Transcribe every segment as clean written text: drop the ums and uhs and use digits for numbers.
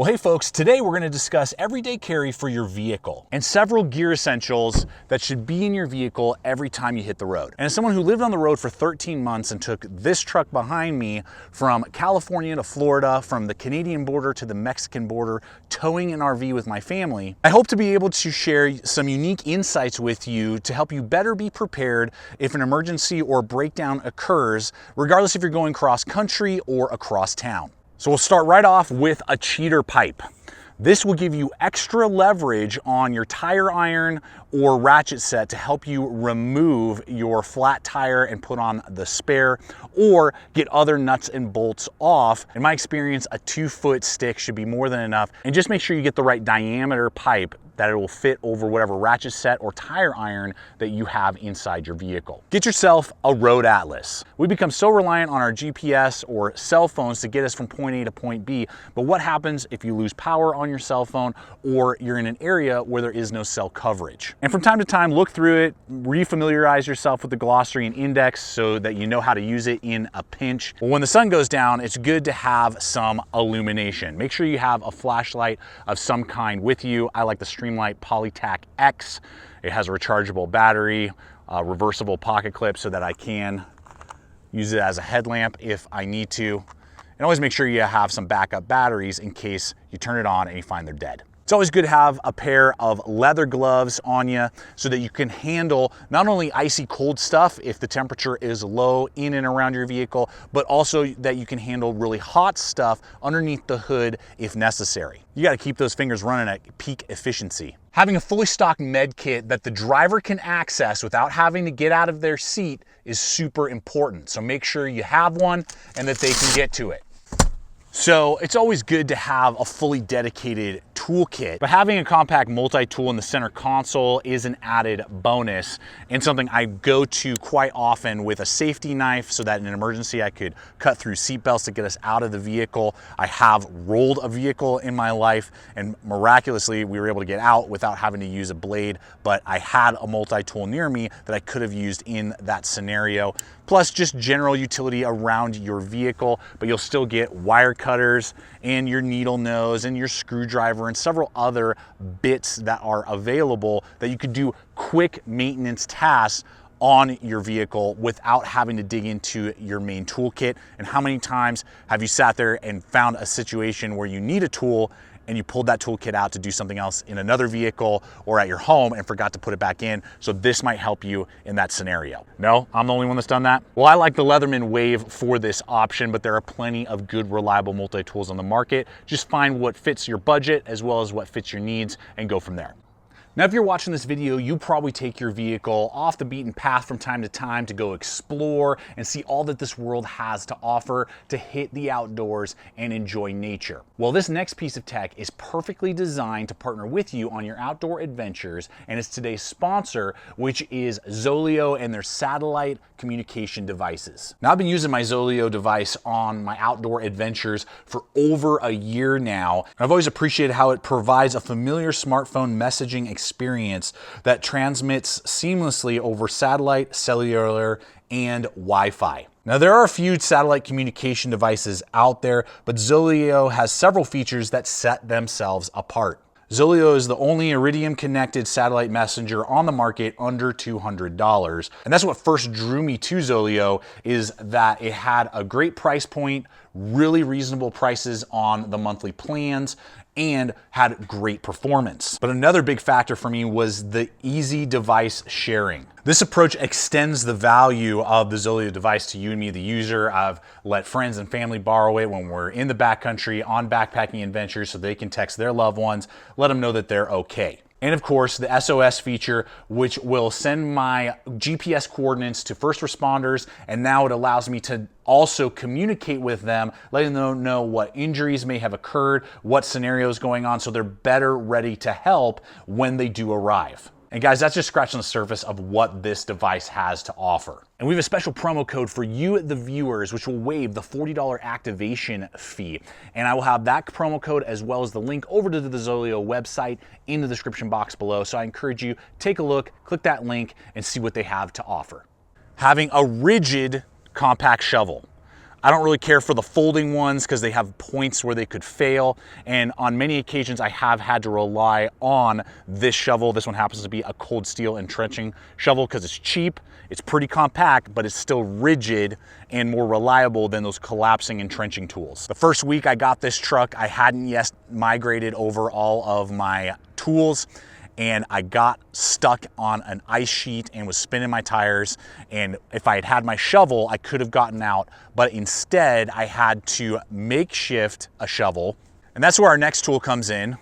Well, hey folks, today we're going to discuss everyday carry for your vehicle and several gear essentials that should be in your vehicle every time you hit the road. And as someone who lived on the road for 13 months and took this truck behind me from California to Florida, from the Canadian border to the Mexican border, towing an RV with my family, I hope to be able to share some unique insights with you to help you better be prepared if an emergency or breakdown occurs, regardless if you're going cross country or across town. So we'll start right off with a cheater pipe. This will give you extra leverage on your tire iron or ratchet set to help you remove your flat tire and put on the spare, or get other nuts and bolts off. In my experience, a 2-foot stick should be more than enough. And just make sure you get the right diameter pipe that it will fit over whatever ratchet set or tire iron that you have inside your vehicle. Get yourself a road atlas. We become so reliant on our GPS or cell phones to get us from point A to point B, but what happens if you lose power on your cell phone or you're in an area where there is no cell coverage? And from time to time, look through it, refamiliarize yourself with the glossary and index so that you know how to use it in a pinch. Well, when the sun goes down, it's good to have some illumination. Make sure you have a flashlight of some kind with you. I like the Streamlight Polytac X. It has a rechargeable battery, a reversible pocket clip so that I can use it as a headlamp if I need to. And always make sure you have some backup batteries in case you turn it on and you find they're dead. It's always good to have a pair of leather gloves on you so that you can handle not only icy cold stuff if the temperature is low in and around your vehicle, but also that you can handle really hot stuff underneath the hood if necessary. You got to keep those fingers running at peak efficiency. Having a fully stocked med kit that the driver can access without having to get out of their seat is super important. So make sure you have one and that they can get to it. So it's always good to have a fully dedicated toolkit, but having a compact multi-tool in the center console is an added bonus and something I go to quite often with a safety knife so that in an emergency I could cut through seatbelts to get us out of the vehicle. I have rolled a vehicle in my life and miraculously we were able to get out without having to use a blade, but I had a multi-tool near me that I could have used in that scenario. Plus just general utility around your vehicle, but you'll still get wire cutters and your needle nose and your screwdriver and several other bits that are available that you could do quick maintenance tasks on your vehicle without having to dig into your main toolkit. And how many times have you sat there and found a situation where you need a tool and you pulled that toolkit out to do something else in another vehicle or at your home and forgot to put it back in? So this might help you in that scenario. No, I'm the only one that's done that? Well, I like the Leatherman Wave for this option, but there are plenty of good, reliable multi-tools on the market. Just find what fits your budget as well as what fits your needs and go from there. Now, if you're watching this video, you probably take your vehicle off the beaten path from time to time to go explore and see all that this world has to offer, to hit the outdoors and enjoy nature. Well, this next piece of tech is perfectly designed to partner with you on your outdoor adventures, and it's today's sponsor, which is Zoleo and their satellite communication devices. Now, I've been using my Zoleo device on my outdoor adventures for over a year now. I've always appreciated how it provides a familiar smartphone messaging experience that transmits seamlessly over satellite, cellular, and Wi-Fi. Now, there are a few satellite communication devices out there, but Zoleo has several features that set themselves apart. Zoleo is the only Iridium connected satellite messenger on the market under $200. And that's what first drew me to Zoleo, is that it had a great price point, really reasonable prices on the monthly plans, and had great performance. But another big factor for me was the easy device sharing. This approach extends the value of the Zoleo device to you and me, the user. I've let friends and family borrow it when we're in the backcountry on backpacking adventures so they can text their loved ones, let them know that they're okay. And of course, the SOS feature, which will send my GPS coordinates to first responders, and now it allows me to also communicate with them, letting them know what injuries may have occurred, what scenarios going on, so they're better ready to help when they do arrive. And guys, that's just scratching the surface of what this device has to offer. And we have a special promo code for you, the viewers, which will waive the $40 activation fee. And I will have that promo code as well as the link over to the Zoleo website in the description box below. So I encourage you, take a look, click that link, and see what they have to offer. Having a rigid compact shovel. I don't really care for the folding ones because they have points where they could fail. And on many occasions, I have had to rely on this shovel. This one happens to be a cold steel entrenching shovel because it's cheap, it's pretty compact, but it's still rigid and more reliable than those collapsing entrenching tools. The first week I got this truck, I hadn't yet migrated over all of my tools, and I got stuck on an ice sheet and was spinning my tires. And if I had had my shovel, I could have gotten out, but instead I had to makeshift a shovel. And that's where our next tool comes in,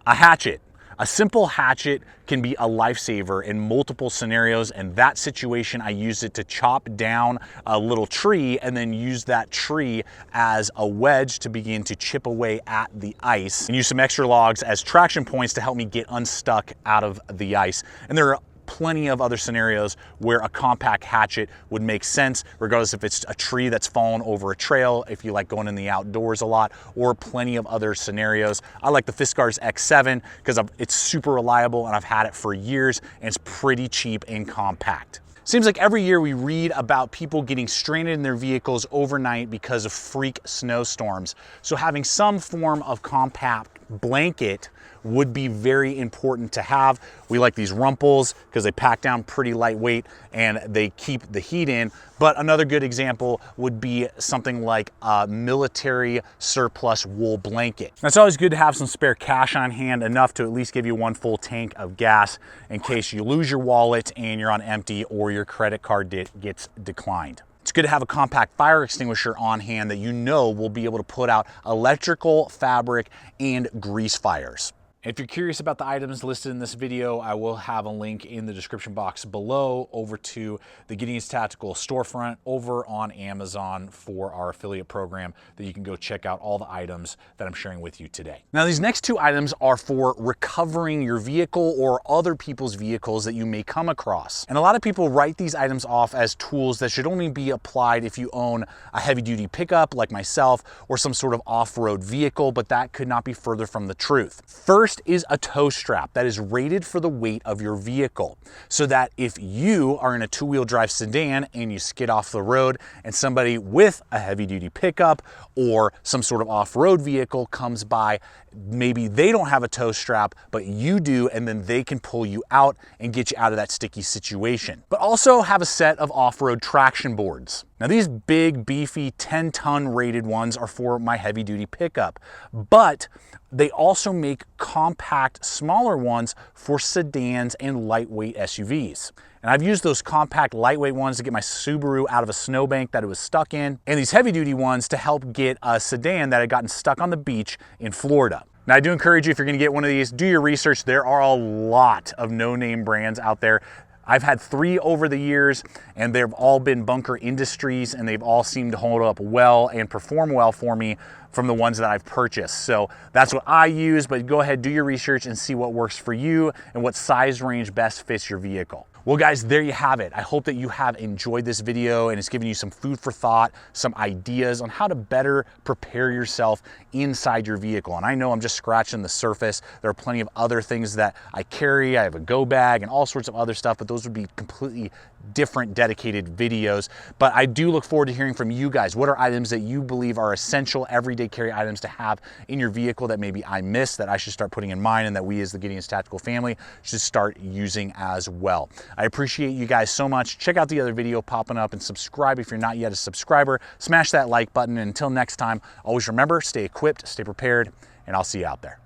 a hatchet. A simple hatchet can be a lifesaver in multiple scenarios. In that situation, I used it to chop down a little tree and then use that tree as a wedge to begin to chip away at the ice, and use some extra logs as traction points to help me get unstuck out of the ice. And there are plenty of other scenarios where a compact hatchet would make sense, regardless if it's a tree that's fallen over a trail, if you like going in the outdoors a lot, or plenty of other scenarios. I like the Fiskars X7 because it's super reliable and I've had it for years, and it's pretty cheap and compact. Seems like every year we read about people getting stranded in their vehicles overnight because of freak snowstorms. So having some form of compact blanket would be very important to have. We like these Rumpels because they pack down pretty lightweight and they keep the heat in. But another good example would be something like a military surplus wool blanket. It's always good to have some spare cash on hand, enough to at least give you one full tank of gas in case you lose your wallet and you're on empty or your credit card gets declined. It's good to have a compact fire extinguisher on hand that you know will be able to put out electrical, fabric, and grease fires. If you're curious about the items listed in this video, I will have a link in the description box below over to the Gideon's Tactical storefront over on Amazon for our affiliate program that you can go check out all the items that I'm sharing with you today. Now, these next two items are for recovering your vehicle or other people's vehicles that you may come across. And a lot of people write these items off as tools that should only be applied if you own a heavy-duty pickup like myself or some sort of off-road vehicle, but that could not be further from the truth. First is a tow strap that is rated for the weight of your vehicle, so that if you are in a two-wheel drive sedan and you skid off the road and somebody with a heavy-duty pickup or some sort of off-road vehicle comes by, maybe they don't have a tow strap, but you do, and then they can pull you out and get you out of that sticky situation. But also have a set of off-road traction boards. Now, these big, beefy 10-ton rated ones are for my heavy-duty pickup, but they also make compact, smaller ones for sedans and lightweight SUVs. And I've used those compact, lightweight ones to get my Subaru out of a snowbank that it was stuck in, and these heavy-duty ones to help get a sedan that had gotten stuck on the beach in Florida. Now, I do encourage you, if you're gonna get one of these, do your research. There are a lot of no-name brands out there. I've had 3 over the years, and they've all been Bunker Industries, and they've all seemed to hold up well and perform well for me from the ones that I've purchased. So that's what I use, but go ahead, do your research and see what works for you and what size range best fits your vehicle. Well, guys, there you have it. I hope that you have enjoyed this video and it's given you some food for thought, some ideas on how to better prepare yourself inside your vehicle. And I know I'm just scratching the surface. There are plenty of other things that I carry. I have a go bag and all sorts of other stuff, but those would be completely different dedicated videos. But I do look forward to hearing from you guys. What are items that you believe are essential everyday carry items to have in your vehicle that maybe I missed, that I should start putting in mine, and that we as the Gideon's Tactical family should start using as well? I appreciate you guys so much. Check out the other video popping up and subscribe if you're not yet a subscriber. Smash that like button. And until next time, always remember, stay equipped, stay prepared, and I'll see you out there.